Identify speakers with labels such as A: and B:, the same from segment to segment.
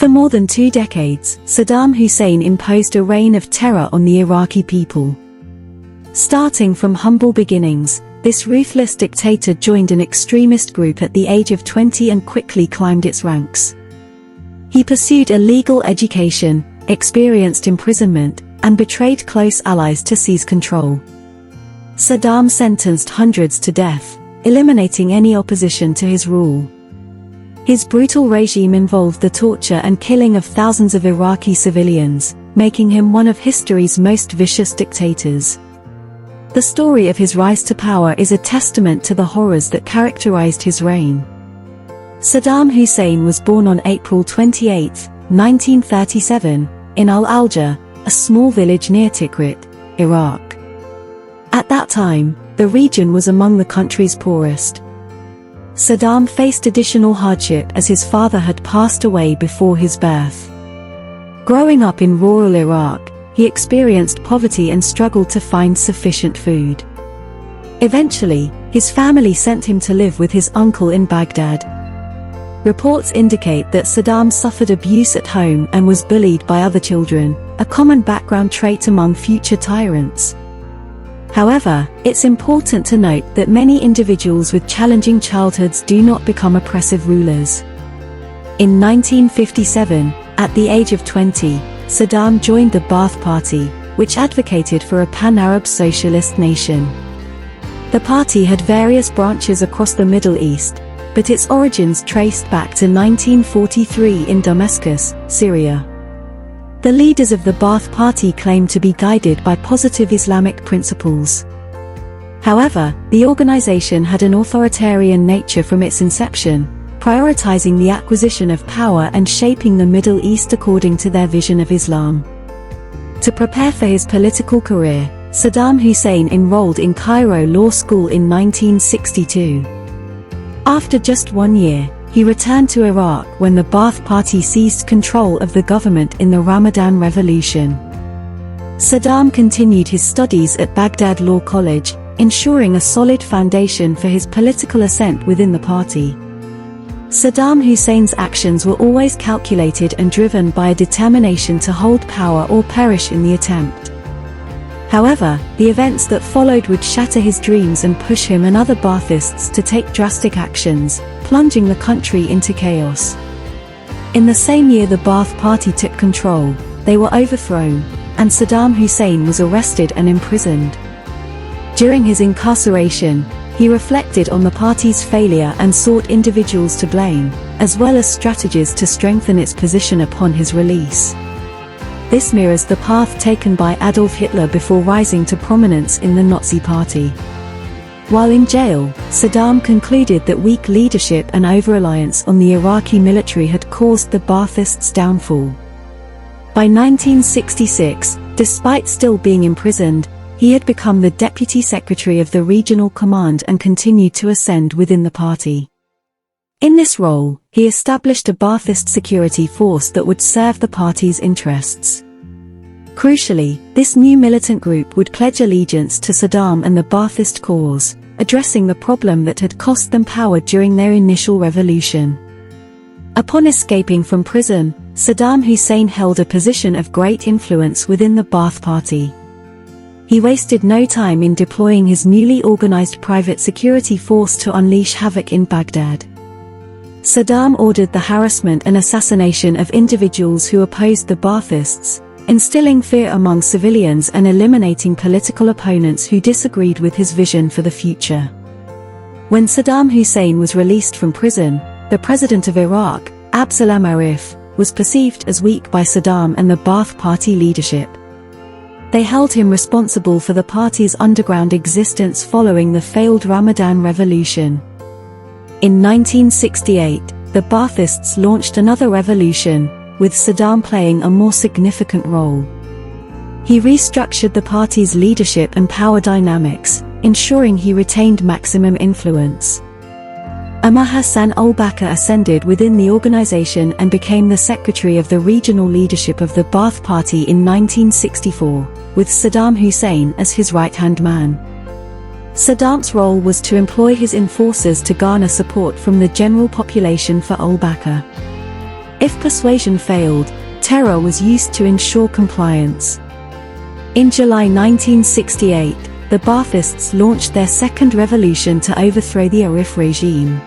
A: For more than 2 decades, Saddam Hussein imposed a reign of terror on the Iraqi people. Starting from humble beginnings, this ruthless dictator joined an extremist group at the age of 20 and quickly climbed its ranks. He pursued illegal education, experienced imprisonment, and betrayed close allies to seize control. Saddam sentenced hundreds to death, eliminating any opposition to his rule. His brutal regime involved the torture and killing of thousands of Iraqi civilians, making him one of history's most vicious dictators. The story of his rise to power is a testament to the horrors that characterized his reign. Saddam Hussein was born on April 28, 1937, in Al-Alja, a small village near Tikrit, Iraq. At that time, the region was among the country's poorest. Saddam faced additional hardship as his father had passed away before his birth. Growing up in rural Iraq, he experienced poverty and struggled to find sufficient food. Eventually, his family sent him to live with his uncle in Baghdad. Reports indicate that Saddam suffered abuse at home and was bullied by other children, a common background trait among future tyrants. However, it's important to note that many individuals with challenging childhoods do not become oppressive rulers. In 1957, at the age of 20, Saddam joined the Ba'ath Party, which advocated for a pan-Arab socialist nation. The party had various branches across the Middle East, but its origins traced back to 1943 in Damascus, Syria. The leaders of the Ba'ath Party claimed to be guided by positive Islamic principles. However, the organization had an authoritarian nature from its inception, prioritizing the acquisition of power and shaping the Middle East according to their vision of Islam. To prepare for his political career, Saddam Hussein enrolled in Cairo Law School in 1962. After just 1 year, he returned to Iraq when the Ba'ath Party seized control of the government in the Ramadan Revolution. Saddam continued his studies at Baghdad Law College, ensuring a solid foundation for his political ascent within the party. Saddam Hussein's actions were always calculated and driven by a determination to hold power or perish in the attempt. However, the events that followed would shatter his dreams and push him and other Ba'athists to take drastic actions, plunging the country into chaos. In the same year the Ba'ath Party took control, they were overthrown, and Saddam Hussein was arrested and imprisoned. During his incarceration, he reflected on the party's failure and sought individuals to blame, as well as strategies to strengthen its position upon his release. This mirrors the path taken by Adolf Hitler before rising to prominence in the Nazi Party. While in jail, Saddam concluded that weak leadership and over-reliance on the Iraqi military had caused the Ba'athists' downfall. By 1966, despite still being imprisoned, he had become the deputy secretary of the regional command and continued to ascend within the party. In this role, he established a Ba'athist security force that would serve the party's interests. Crucially, this new militant group would pledge allegiance to Saddam and the Ba'athist cause, addressing the problem that had cost them power during their initial revolution. Upon escaping from prison, Saddam Hussein held a position of great influence within the Ba'ath Party. He wasted no time in deploying his newly organized private security force to unleash havoc in Baghdad. Saddam ordered the harassment and assassination of individuals who opposed the Ba'athists, instilling fear among civilians and eliminating political opponents who disagreed with his vision for the future. When Saddam Hussein was released from prison, the president of Iraq, Abdullah Arif, was perceived as weak by Saddam and the Ba'ath Party leadership. They held him responsible for the party's underground existence following the failed Ramadan Revolution. In 1968, the Ba'athists launched another revolution, with Saddam playing a more significant role. He restructured the party's leadership and power dynamics, ensuring he retained maximum influence. Amir Hassan al-Bakr ascended within the organization and became the secretary of the regional leadership of the Ba'ath Party in 1964, with Saddam Hussein as his right-hand man. Saddam's role was to employ his enforcers to garner support from the general population for al-Bakr. If persuasion failed, terror was used to ensure compliance. In July 1968, the Baathists launched their second revolution to overthrow the Arif regime.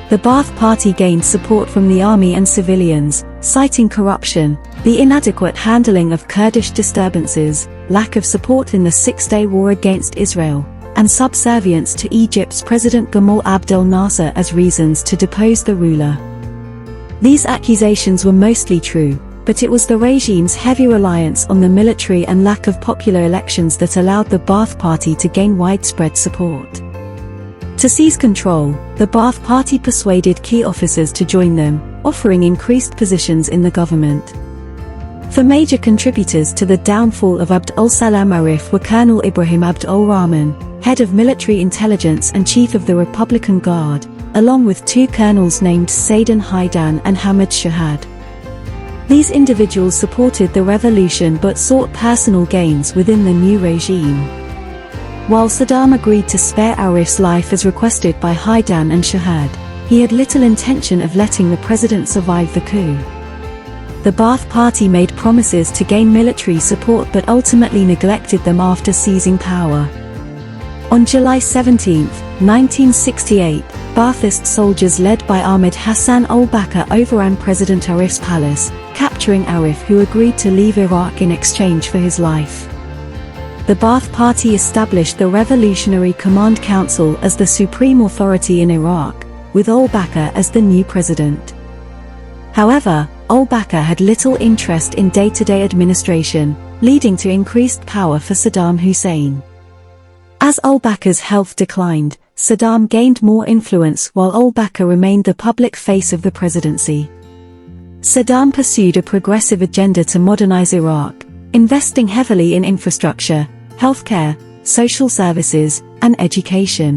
A: The Baath Party gained support from the army and civilians, citing corruption, the inadequate handling of Kurdish disturbances, lack of support in the Six-Day War against Israel, and subservience to Egypt's President Gamal Abdel Nasser as reasons to depose the ruler. These accusations were mostly true, but it was the regime's heavy reliance on the military and lack of popular elections that allowed the Baath Party to gain widespread support. To seize control, the Baath Party persuaded key officers to join them, offering increased positions in the government. The major contributors to the downfall of Abd al-Salam Arif were Colonel Ibrahim Abd al-Rahman, head of military intelligence and chief of the Republican Guard, along with two colonels named Saddam Hussein and Hamid Shahad. These individuals supported the revolution but sought personal gains within the new regime. While Saddam agreed to spare Arif's life as requested by Haidan and Shahad, he had little intention of letting the president survive the coup. The Baath Party made promises to gain military support but ultimately neglected them after seizing power. On July 17, 1968, Baathist soldiers led by Ahmed Hassan al-Bakr overran President Arif's palace, capturing Arif, who agreed to leave Iraq in exchange for his life. The Baath Party established the Revolutionary Command Council as the supreme authority in Iraq, with al-Bakr as the new president. However, al-Bakr had little interest in day-to-day administration, leading to increased power for Saddam Hussein. As al-Bakr's health declined, Saddam gained more influence while al-Bakr remained the public face of the presidency. Saddam pursued a progressive agenda to modernize Iraq, investing heavily in infrastructure, healthcare, social services, and education.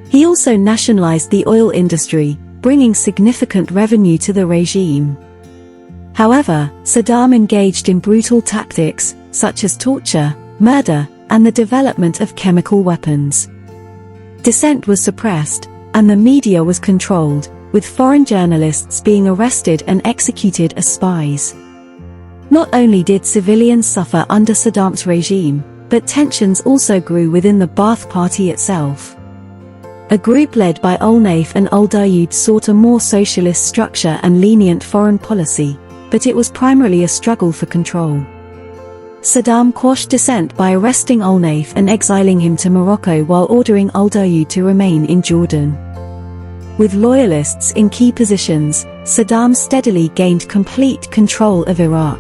A: He also nationalized the oil industry, bringing significant revenue to the regime. However, Saddam engaged in brutal tactics, such as torture, murder, and the development of chemical weapons. Dissent was suppressed, and the media was controlled, with foreign journalists being arrested and executed as spies. Not only did civilians suffer under Saddam's regime, but tensions also grew within the Baath Party itself. A group led by al-Naif and al-Dayoud sought a more socialist structure and lenient foreign policy, but it was primarily a struggle for control. Saddam quashed dissent by arresting al-Naif and exiling him to Morocco while ordering al-Dayoud to remain in Jordan. With loyalists in key positions, Saddam steadily gained complete control of Iraq.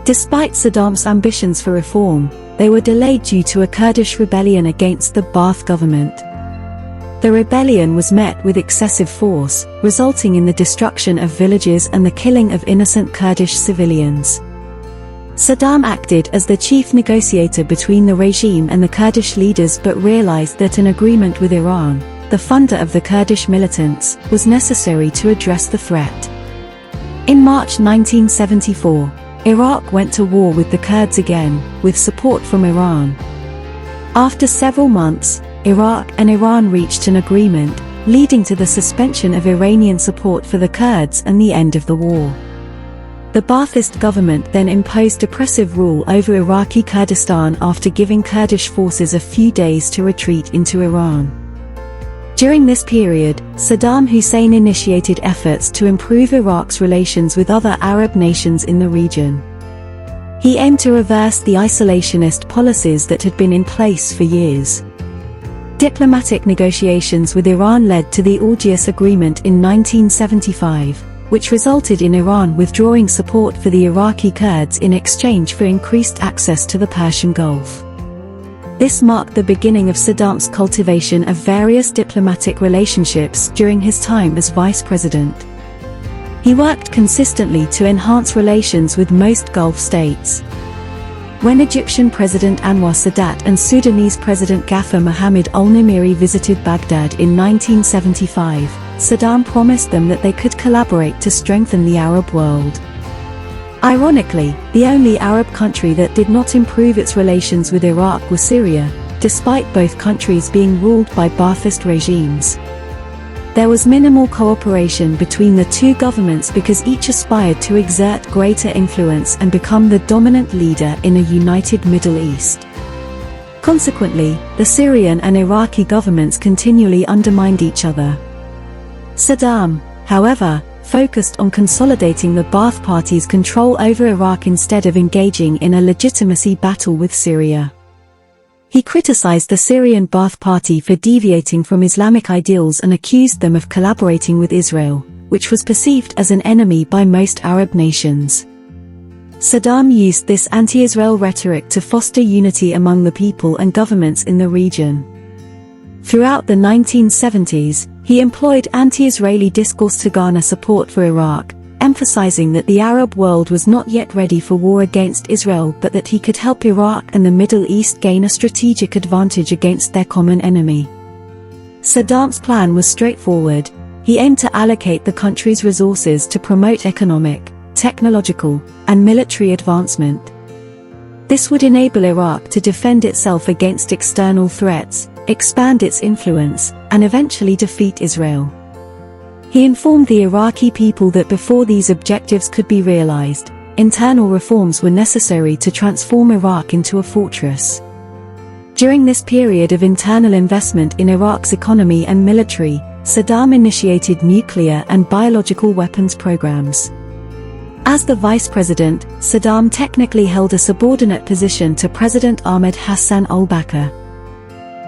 A: Despite Saddam's ambitions for reform, they were delayed due to a Kurdish rebellion against the Baath government. The rebellion was met with excessive force, resulting in the destruction of villages and the killing of innocent Kurdish civilians. Saddam acted as the chief negotiator between the regime and the Kurdish leaders but realized that an agreement with Iran, the funder of the Kurdish militants, was necessary to address the threat. In March 1974, Iraq went to war with the Kurds again, with support from Iran. After several months, Iraq and Iran reached an agreement, leading to the suspension of Iranian support for the Kurds and the end of the war. The Baathist government then imposed oppressive rule over Iraqi Kurdistan after giving Kurdish forces a few days to retreat into Iran. During this period, Saddam Hussein initiated efforts to improve Iraq's relations with other Arab nations in the region. He aimed to reverse the isolationist policies that had been in place for years. Diplomatic negotiations with Iran led to the Algiers Agreement in 1975, which resulted in Iran withdrawing support for the Iraqi Kurds in exchange for increased access to the Persian Gulf. This marked the beginning of Saddam's cultivation of various diplomatic relationships during his time as vice president. He worked consistently to enhance relations with most Gulf states. When Egyptian President Anwar Sadat and Sudanese President Ghaffar Mohammed al-Nimiri visited Baghdad in 1975, Saddam promised them that they could collaborate to strengthen the Arab world. Ironically, the only Arab country that did not improve its relations with Iraq was Syria, despite both countries being ruled by Baathist regimes. There was minimal cooperation between the two governments because each aspired to exert greater influence and become the dominant leader in a united Middle East. Consequently, the Syrian and Iraqi governments continually undermined each other. Saddam, however, focused on consolidating the Ba'ath Party's control over Iraq instead of engaging in a legitimacy battle with Syria. He criticized the Syrian Ba'ath Party for deviating from Islamic ideals and accused them of collaborating with Israel, which was perceived as an enemy by most Arab nations. Saddam used this anti-Israel rhetoric to foster unity among the people and governments in the region. Throughout the 1970s, he employed anti-Israeli discourse to garner support for Iraq, emphasizing that the Arab world was not yet ready for war against Israel but that he could help Iraq and the Middle East gain a strategic advantage against their common enemy. Saddam's plan was straightforward. He aimed to allocate the country's resources to promote economic, technological, and military advancement. This would enable Iraq to defend itself against external threats, expand its influence, and eventually defeat Israel. He informed the Iraqi people that before these objectives could be realized, internal reforms were necessary to transform Iraq into a fortress. During this period of internal investment in Iraq's economy and military, Saddam initiated nuclear and biological weapons programs. As the vice president, Saddam technically held a subordinate position to President Ahmed Hassan al-Bakr.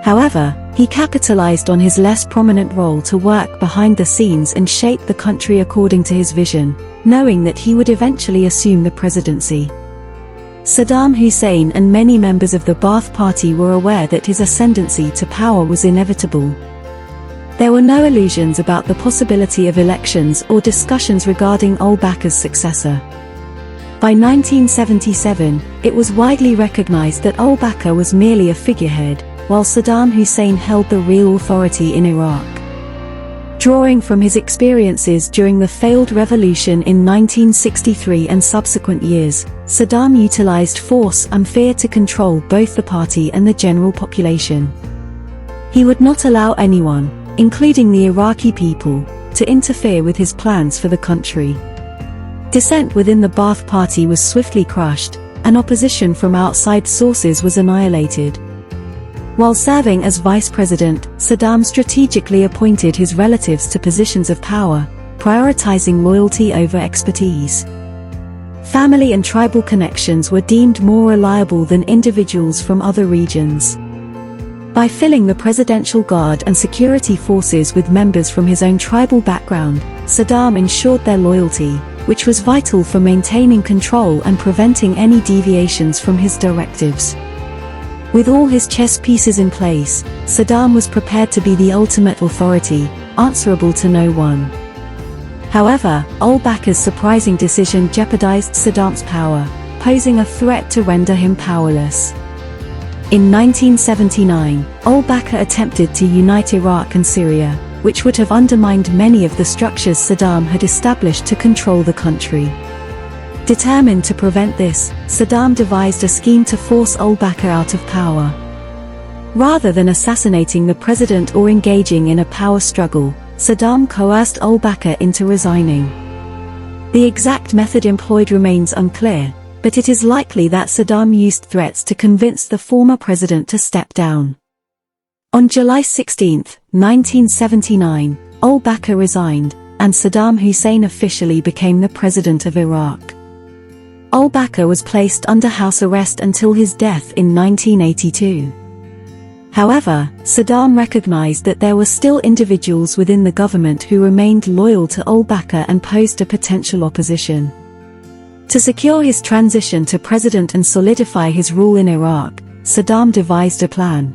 A: However, he capitalized on his less prominent role to work behind the scenes and shape the country according to his vision, knowing that he would eventually assume the presidency. Saddam Hussein and many members of the Ba'ath Party were aware that his ascendancy to power was inevitable. There were no illusions about the possibility of elections or discussions regarding al-Bakr's successor. By 1977, it was widely recognized that al-Bakr was merely a figurehead, while Saddam Hussein held the real authority in Iraq. Drawing from his experiences during the failed revolution in 1963 and subsequent years, Saddam utilized force and fear to control both the party and the general population. He would not allow anyone, including the Iraqi people, to interfere with his plans for the country. Dissent within the Ba'ath Party was swiftly crushed, and opposition from outside sources was annihilated. While serving as vice president, Saddam strategically appointed his relatives to positions of power, prioritizing loyalty over expertise. Family and tribal connections were deemed more reliable than individuals from other regions. By filling the presidential guard and security forces with members from his own tribal background, Saddam ensured their loyalty, which was vital for maintaining control and preventing any deviations from his directives. With all his chess pieces in place, Saddam was prepared to be the ultimate authority, answerable to no one. However, al-Bakr's surprising decision jeopardized Saddam's power, posing a threat to render him powerless. In 1979, al-Bakr attempted to unite Iraq and Syria, which would have undermined many of the structures Saddam had established to control the country. Determined to prevent this, Saddam devised a scheme to force al-Bakr out of power. Rather than assassinating the president or engaging in a power struggle, Saddam coerced al-Bakr into resigning. The exact method employed remains unclear, but it is likely that Saddam used threats to convince the former president to step down. On July 16, 1979, al-Bakr resigned, and Saddam Hussein officially became the president of Iraq. Al-Bakr was placed under house arrest until his death in 1982. However, Saddam recognized that there were still individuals within the government who remained loyal to al-Bakr and posed a potential opposition. To secure his transition to president and solidify his rule in Iraq, Saddam devised a plan.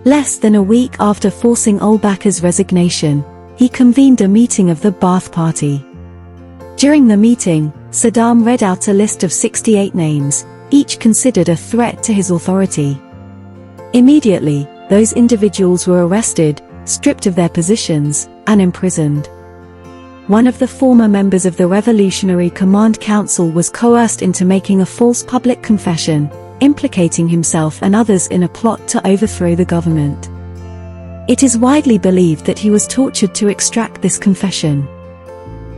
A: Less than a week after forcing al-Bakr's resignation, he convened a meeting of the Ba'ath Party. During the meeting, Saddam read out a list of 68 names, each considered a threat to his authority. Immediately, those individuals were arrested, stripped of their positions, and imprisoned. One of the former members of the Revolutionary Command Council was coerced into making a false public confession, implicating himself and others in a plot to overthrow the government. It is widely believed that he was tortured to extract this confession.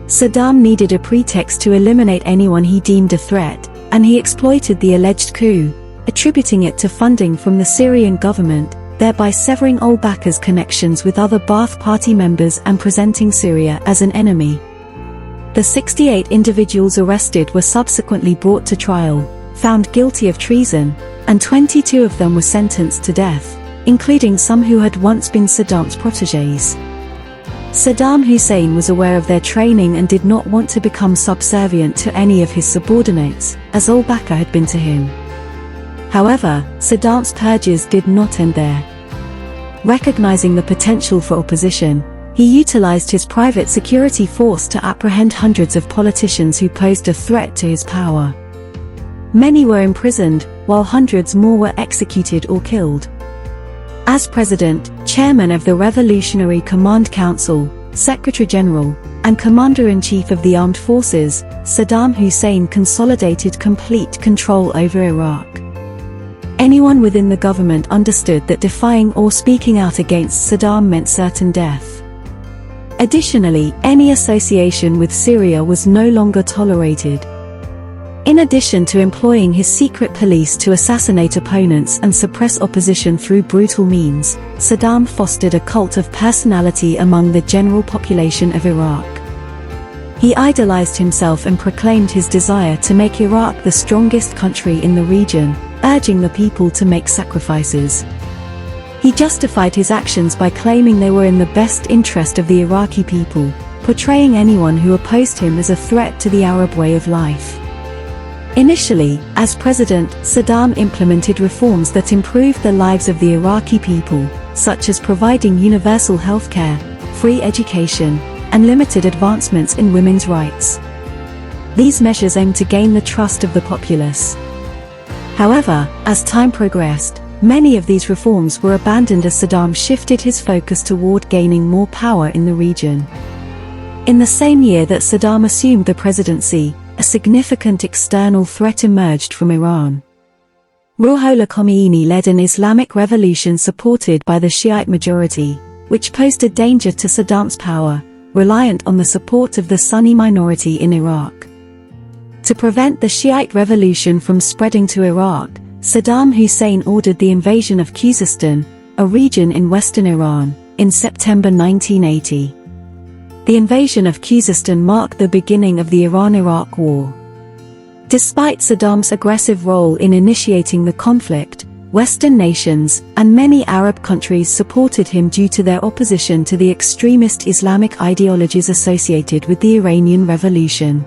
A: Saddam needed a pretext to eliminate anyone he deemed a threat, and he exploited the alleged coup, attributing it to funding from the Syrian government, thereby severing al-Bakr's connections with other Ba'ath Party members and presenting Syria as an enemy. The 68 individuals arrested were subsequently brought to trial, found guilty of treason, and 22 of them were sentenced to death, including some who had once been Saddam's protégés. Saddam Hussein was aware of their training and did not want to become subservient to any of his subordinates, as al-Bakr had been to him. However, Saddam's purges did not end there. Recognizing the potential for opposition, he utilized his private security force to apprehend hundreds of politicians who posed a threat to his power. Many were imprisoned, while hundreds more were executed or killed. As president, chairman of the Revolutionary Command Council, Secretary-General, and Commander-in-Chief of the Armed Forces, Saddam Hussein consolidated complete control over Iraq. Anyone within the government understood that defying or speaking out against Saddam meant certain death. Additionally, any association with Syria was no longer tolerated. In addition to employing his secret police to assassinate opponents and suppress opposition through brutal means, Saddam fostered a cult of personality among the general population of Iraq. He idolized himself and proclaimed his desire to make Iraq the strongest country in the region, urging the people to make sacrifices. He justified his actions by claiming they were in the best interest of the Iraqi people, portraying anyone who opposed him as a threat to the Arab way of life. Initially, as president, Saddam implemented reforms that improved the lives of the Iraqi people, such as providing universal healthcare, free education, and limited advancements in women's rights. These measures aimed to gain the trust of the populace. However, as time progressed, many of these reforms were abandoned as Saddam shifted his focus toward gaining more power in the region. In the same year that Saddam assumed the presidency, a significant external threat emerged from Iran. Ruhollah Khomeini led an Islamic revolution supported by the Shiite majority, which posed a danger to Saddam's power, reliant on the support of the Sunni minority in Iraq. To prevent the Shiite revolution from spreading to Iraq, Saddam Hussein ordered the invasion of Khuzestan, a region in western Iran, in September 1980. The invasion of Khuzestan marked the beginning of the Iran-Iraq War. Despite Saddam's aggressive role in initiating the conflict, Western nations and many Arab countries supported him due to their opposition to the extremist Islamic ideologies associated with the Iranian Revolution.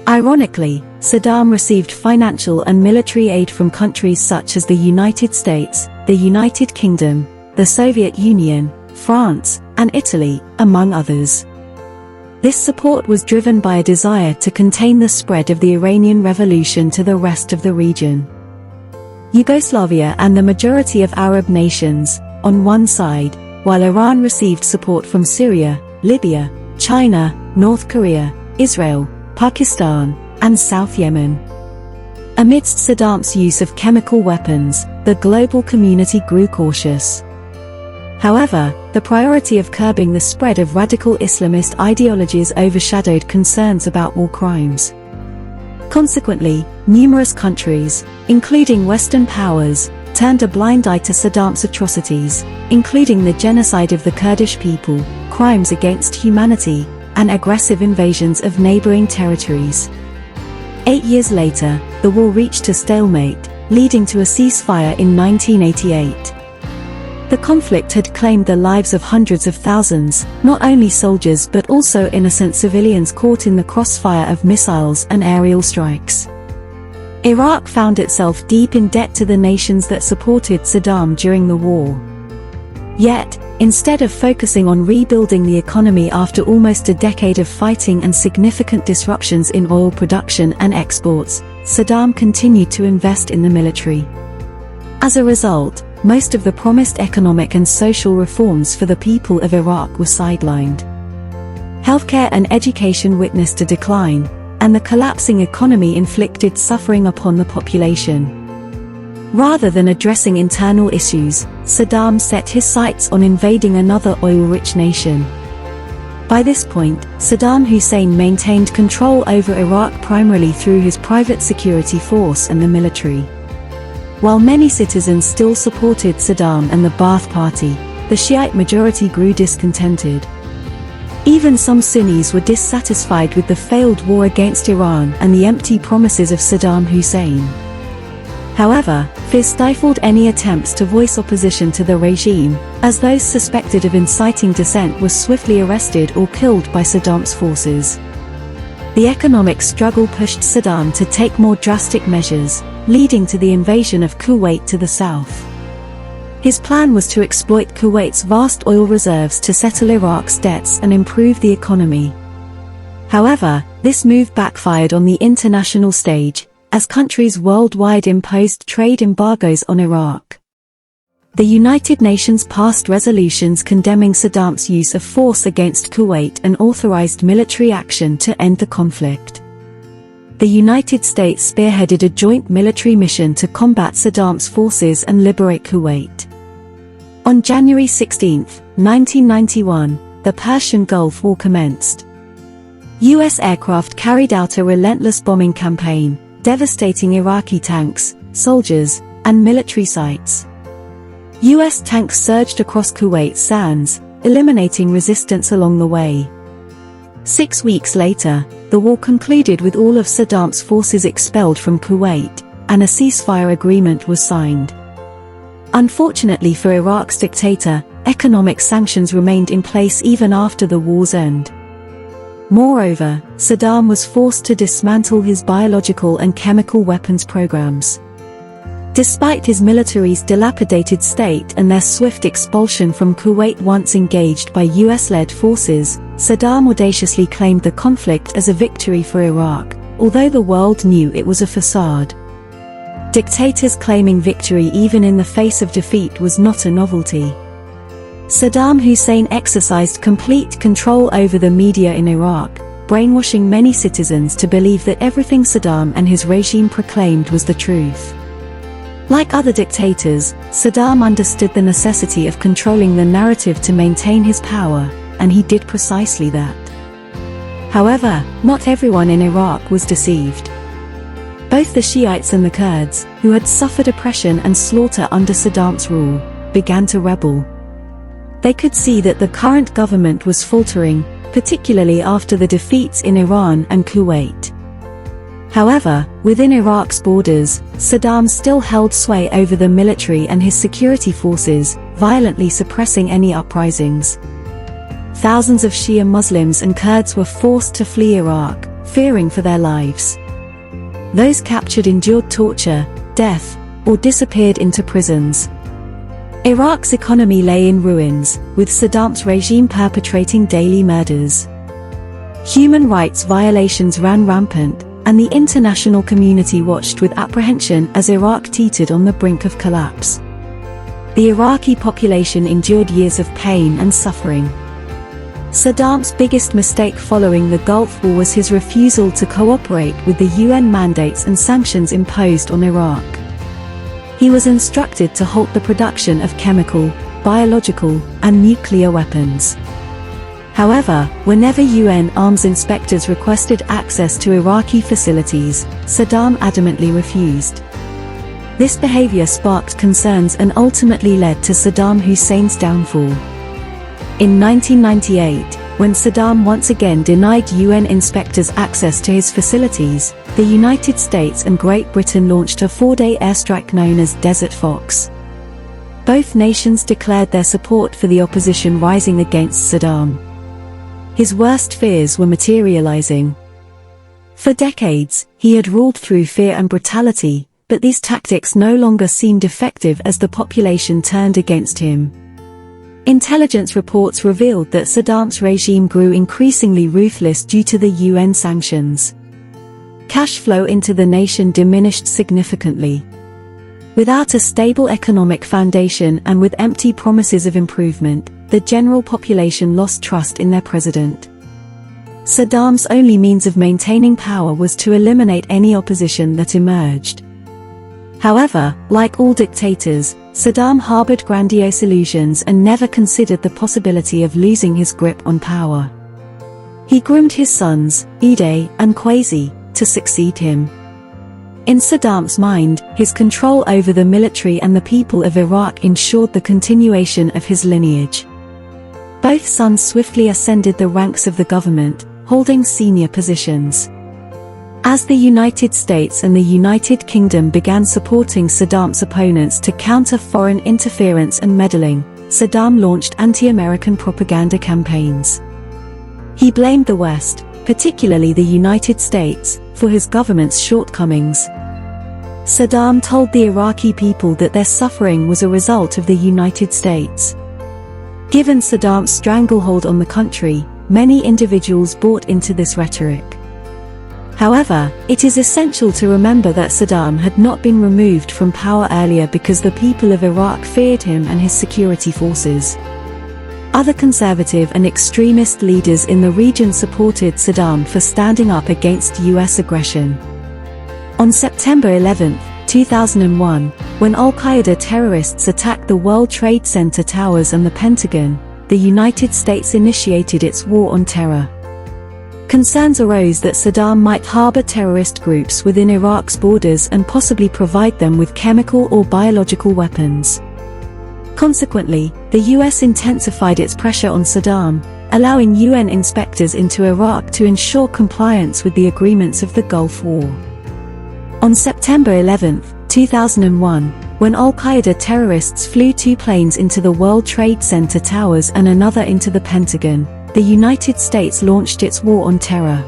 A: Ironically, Saddam received financial and military aid from countries such as the United States, the United Kingdom, the Soviet Union, France, and Italy, among others. This support was driven by a desire to contain the spread of the Iranian Revolution to the rest of the region. Yugoslavia and the majority of Arab nations, on one side, while Iran received support from Syria, Libya, China, North Korea, Israel, Pakistan, and South Yemen. Amidst Saddam's use of chemical weapons, the global community grew cautious. However, the priority of curbing the spread of radical Islamist ideologies overshadowed concerns about war crimes. Consequently, numerous countries, including Western powers, turned a blind eye to Saddam's atrocities, including the genocide of the Kurdish people, crimes against humanity, and aggressive invasions of neighboring territories. 8 years later, the war reached a stalemate, leading to a ceasefire in 1988. The conflict had claimed the lives of hundreds of thousands, not only soldiers but also innocent civilians caught in the crossfire of missiles and aerial strikes. Iraq found itself deep in debt to the nations that supported Saddam during the war. Yet, instead of focusing on rebuilding the economy after almost a decade of fighting and significant disruptions in oil production and exports, Saddam continued to invest in the military. As a result, most of the promised economic and social reforms for the people of Iraq were sidelined. Healthcare and education witnessed a decline, and the collapsing economy inflicted suffering upon the population. Rather than addressing internal issues, Saddam set his sights on invading another oil-rich nation. By this point, Saddam Hussein maintained control over Iraq primarily through his private security force and the military. While many citizens still supported Saddam and the Ba'ath Party, the Shiite majority grew discontented. Even some Sunnis were dissatisfied with the failed war against Iran and the empty promises of Saddam Hussein. However, fear stifled any attempts to voice opposition to the regime, as those suspected of inciting dissent were swiftly arrested or killed by Saddam's forces. The economic struggle pushed Saddam to take more drastic measures, leading to the invasion of Kuwait to the south. His plan was to exploit Kuwait's vast oil reserves to settle Iraq's debts and improve the economy. However, this move backfired on the international stage, as countries worldwide imposed trade embargoes on Iraq. The United Nations passed resolutions condemning Saddam's use of force against Kuwait and authorized military action to end the conflict. The United States spearheaded a joint military mission to combat Saddam's forces and liberate Kuwait. On January 16, 1991, the Persian Gulf War commenced. U.S. aircraft carried out a relentless bombing campaign, devastating Iraqi tanks, soldiers, and military sites. U.S. tanks surged across Kuwait's sands, eliminating resistance along the way. 6 weeks later, the war concluded with all of Saddam's forces expelled from Kuwait, and a ceasefire agreement was signed. Unfortunately for Iraq's dictator, economic sanctions remained in place even after the war's end. Moreover, Saddam was forced to dismantle his biological and chemical weapons programs. Despite his military's dilapidated state and their swift expulsion from Kuwait once engaged by US-led forces, Saddam audaciously claimed the conflict as a victory for Iraq, although the world knew it was a facade. Dictators claiming victory even in the face of defeat was not a novelty. Saddam Hussein exercised complete control over the media in Iraq, brainwashing many citizens to believe that everything Saddam and his regime proclaimed was the truth. Like other dictators, Saddam understood the necessity of controlling the narrative to maintain his power, and he did precisely that. However, not everyone in Iraq was deceived. Both the Shiites and the Kurds, who had suffered oppression and slaughter under Saddam's rule, began to rebel. They could see that the current government was faltering, particularly after the defeats in Iran and Kuwait. However, within Iraq's borders, Saddam still held sway over the military and his security forces, violently suppressing any uprisings. Thousands of Shia Muslims and Kurds were forced to flee Iraq, fearing for their lives. Those captured endured torture, death, or disappeared into prisons. Iraq's economy lay in ruins, with Saddam's regime perpetrating daily murders. Human rights violations ran rampant, and the international community watched with apprehension as Iraq teetered on the brink of collapse. The Iraqi population endured years of pain and suffering. Saddam's biggest mistake following the Gulf War was his refusal to cooperate with the UN mandates and sanctions imposed on Iraq. He was instructed to halt the production of chemical, biological, and nuclear weapons. However, whenever UN arms inspectors requested access to Iraqi facilities, Saddam adamantly refused. This behavior sparked concerns and ultimately led to Saddam Hussein's downfall. In 1998, when Saddam once again denied UN inspectors access to his facilities, the United States and Great Britain launched a 4-day airstrike known as Desert Fox. Both nations declared their support for the opposition rising against Saddam. His worst fears were materializing. For decades, he had ruled through fear and brutality, but these tactics no longer seemed effective as the population turned against him. Intelligence reports revealed that Saddam's regime grew increasingly ruthless due to the UN sanctions. Cash flow into the nation diminished significantly. Without a stable economic foundation and with empty promises of improvement, the general population lost trust in their president. Saddam's only means of maintaining power was to eliminate any opposition that emerged. However, like all dictators, Saddam harbored grandiose illusions and never considered the possibility of losing his grip on power. He groomed his sons, Uday and Qasi, to succeed him. In Saddam's mind, his control over the military and the people of Iraq ensured the continuation of his lineage. Both sons swiftly ascended the ranks of the government, holding senior positions. As the United States and the United Kingdom began supporting Saddam's opponents to counter foreign interference and meddling, Saddam launched anti-American propaganda campaigns. He blamed the West, particularly the United States, for his government's shortcomings. Saddam told the Iraqi people that their suffering was a result of the United States. Given Saddam's stranglehold on the country, many individuals bought into this rhetoric. However, it is essential to remember that Saddam had not been removed from power earlier because the people of Iraq feared him and his security forces. Other conservative and extremist leaders in the region supported Saddam for standing up against US aggression. On September 11, 2001, when Al-Qaeda terrorists attacked the World Trade Center towers and the Pentagon, the United States initiated its war on terror. Concerns arose that Saddam might harbor terrorist groups within Iraq's borders and possibly provide them with chemical or biological weapons. Consequently, the US intensified its pressure on Saddam, allowing UN inspectors into Iraq to ensure compliance with the agreements of the Gulf War. On September 11, 2001, when Al-Qaeda terrorists flew 2 planes into the World Trade Center towers and another into the Pentagon, the United States launched its war on terror.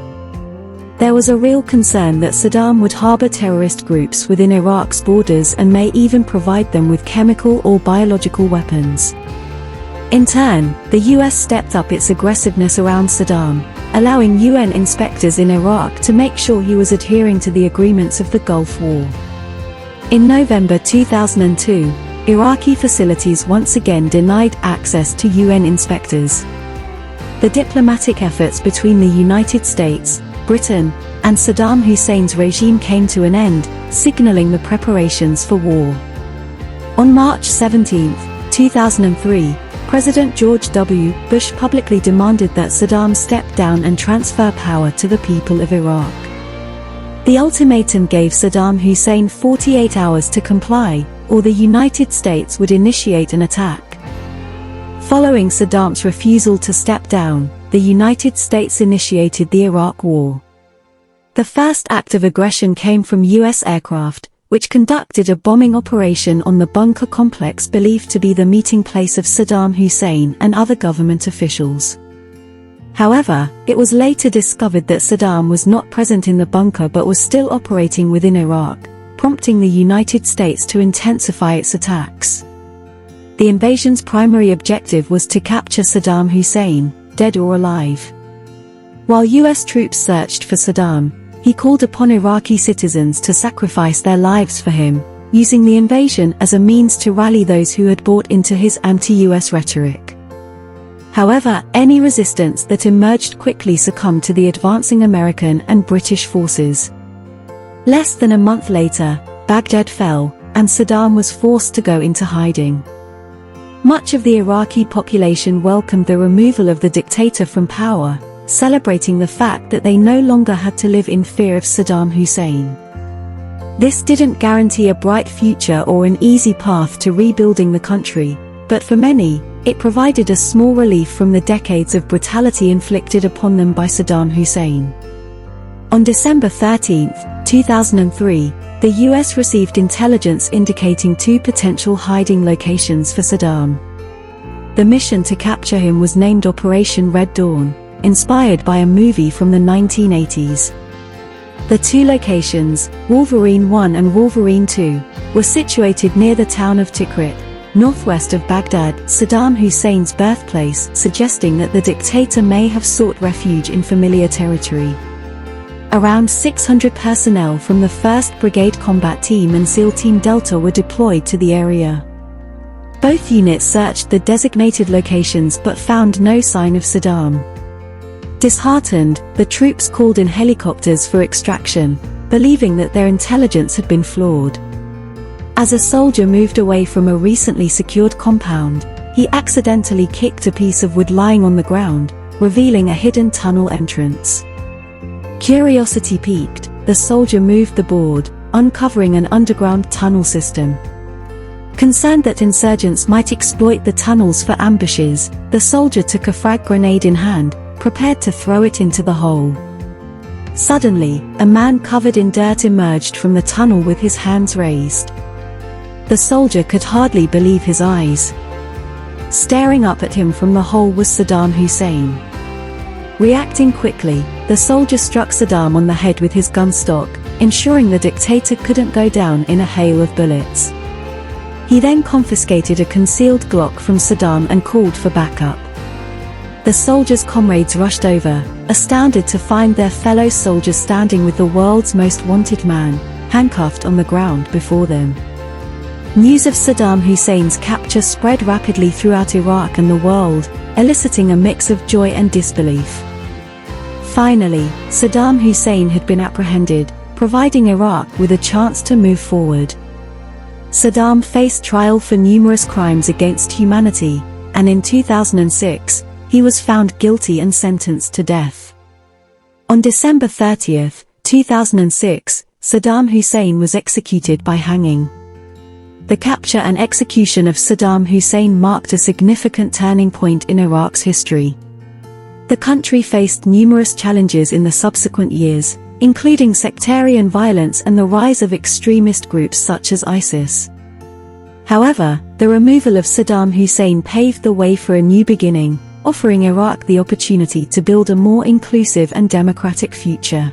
A: There was a real concern that Saddam would harbor terrorist groups within Iraq's borders and may even provide them with chemical or biological weapons. In turn, the US stepped up its aggressiveness around Saddam, allowing UN inspectors in Iraq to make sure he was adhering to the agreements of the Gulf War. In November 2002, Iraqi facilities once again denied access to UN inspectors. The diplomatic efforts between the United States, Britain, and Saddam Hussein's regime came to an end, signaling the preparations for war. On March 17, 2003, President George W. Bush publicly demanded that Saddam step down and transfer power to the people of Iraq. The ultimatum gave Saddam Hussein 48 hours to comply, or the United States would initiate an attack. Following Saddam's refusal to step down, the United States initiated the Iraq War. The first act of aggression came from US aircraft, which conducted a bombing operation on the bunker complex believed to be the meeting place of Saddam Hussein and other government officials. However, it was later discovered that Saddam was not present in the bunker but was still operating within Iraq, prompting the United States to intensify its attacks. The invasion's primary objective was to capture Saddam Hussein, dead or alive. While US troops searched for Saddam, he called upon Iraqi citizens to sacrifice their lives for him, using the invasion as a means to rally those who had bought into his anti-US rhetoric. However, any resistance that emerged quickly succumbed to the advancing American and British forces. Less than a month later, Baghdad fell, and Saddam was forced to go into hiding. Much of the Iraqi population welcomed the removal of the dictator from power, celebrating the fact that they no longer had to live in fear of Saddam Hussein. This didn't guarantee a bright future or an easy path to rebuilding the country, but for many, it provided a small relief from the decades of brutality inflicted upon them by Saddam Hussein. On December 13, 2003, the US received intelligence indicating 2 potential hiding locations for Saddam. The mission to capture him was named Operation Red Dawn, inspired by a movie from the 1980s. The 2 locations, Wolverine 1 and Wolverine 2, were situated near the town of Tikrit, northwest of Baghdad, Saddam Hussein's birthplace, suggesting that the dictator may have sought refuge in familiar territory. Around 600 personnel from the 1st Brigade Combat Team and SEAL Team Delta were deployed to the area. Both units searched the designated locations but found no sign of Saddam. Disheartened, the troops called in helicopters for extraction, believing that their intelligence had been flawed. As a soldier moved away from a recently secured compound, he accidentally kicked a piece of wood lying on the ground, revealing a hidden tunnel entrance. Curiosity piqued, the soldier moved the board, uncovering an underground tunnel system. Concerned that insurgents might exploit the tunnels for ambushes, the soldier took a frag grenade in hand, prepared to throw it into the hole. Suddenly, a man covered in dirt emerged from the tunnel with his hands raised. The soldier could hardly believe his eyes. Staring up at him from the hole was Saddam Hussein. Reacting quickly, the soldier struck Saddam on the head with his gun stock, ensuring the dictator couldn't go down in a hail of bullets. He then confiscated a concealed Glock from Saddam and called for backup. The soldier's comrades rushed over, astounded to find their fellow soldiers standing with the world's most wanted man, handcuffed on the ground before them. News of Saddam Hussein's capture spread rapidly throughout Iraq and the world, eliciting a mix of joy and disbelief. Finally, Saddam Hussein had been apprehended, providing Iraq with a chance to move forward. Saddam faced trial for numerous crimes against humanity, and in 2006, he was found guilty and sentenced to death. On December 30, 2006, Saddam Hussein was executed by hanging. The capture and execution of Saddam Hussein marked a significant turning point in Iraq's history. The country faced numerous challenges in the subsequent years, including sectarian violence and the rise of extremist groups such as ISIS. However, the removal of Saddam Hussein paved the way for a new beginning, offering Iraq the opportunity to build a more inclusive and democratic future.